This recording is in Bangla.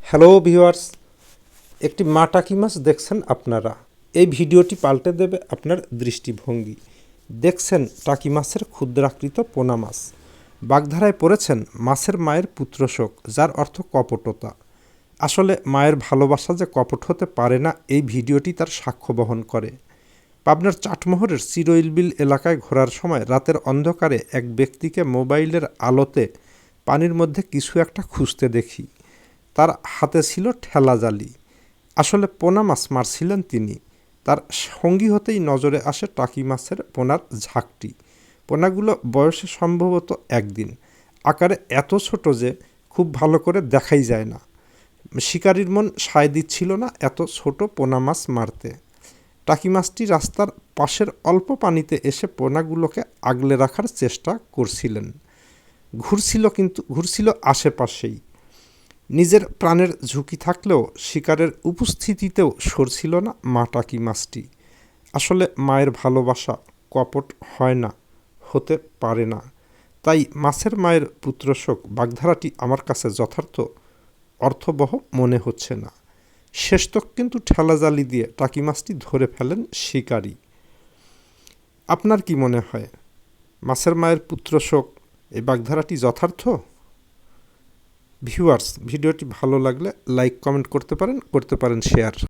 হ্যালো ভিউয়ার্স, একটি মা টাকি মাছ দেখছেন আপনারা। এই ভিডিওটি পাল্টে দেবে আপনার দৃষ্টিভঙ্গি। দেখছেন টাকি মাছের ক্ষুদ্রাকৃত পোনা মাছ। বাগধারায় পড়েছেন মাছের মায়ের পুত্রশোক, যার অর্থ কপটতা। আসলে মায়ের ভালোবাসা যে কপট হতে পারে না, এই ভিডিওটি তার সাক্ষ্য বহন করে। পাবনার চাটমোহরের চিরইলবিল এলাকায় ঘোরার সময় রাতের অন্ধকারে এক ব্যক্তিকে মোবাইলের আলোতে পানির মধ্যে কিছু একটা খুঁজতে দেখি। তার হাতে ছিল ঠেলা জালি। আসলে পোনা মাছ মারছিলেন তিনি। তার সঙ্গী হতেই নজরে আসে টাকি মাছের পোনার ঝাঁকটি। পোনাগুলো বয়সে সম্ভবত একদিন, আকারে এত ছোট যে খুব ভালো করে দেখাই যায় না। শিকারির মন সায় দিচ্ছিল না এত ছোট পোনা মাছ মারতে। টাকি মাছটি রাস্তার পাশের অল্প পানিতে এসে পোনাগুলোকে আগলে রাখার চেষ্টা করছিলেন। ঘুরছিল আশেপাশেই। নিজের প্রাণের ঝুঁকি থাকলেও শিকারের উপস্থিতিতেও সরছিল না মা টাকি মাছটি। আসলে মায়ের ভালোবাসা কপট হয় না, হতে পারে না। তাই মাছের মায়ের পুত্রশোক বাগধারাটি আমার কাছে যথার্থ অর্থবহ মনে হচ্ছে না। শেষতক কিন্তু ঠেলা জালি দিয়ে টাকি মাছটি ধরে ফেলেন শিকারী। আপনার কি মনে হয়, মাছের মায়ের পুত্রশোক এই বাগধারাটি যথার্থ? ভিউয়ার্স, ভিডিওটি ভালো লাগলে লাইক কমেন্ট করতে পারেন শেয়ার।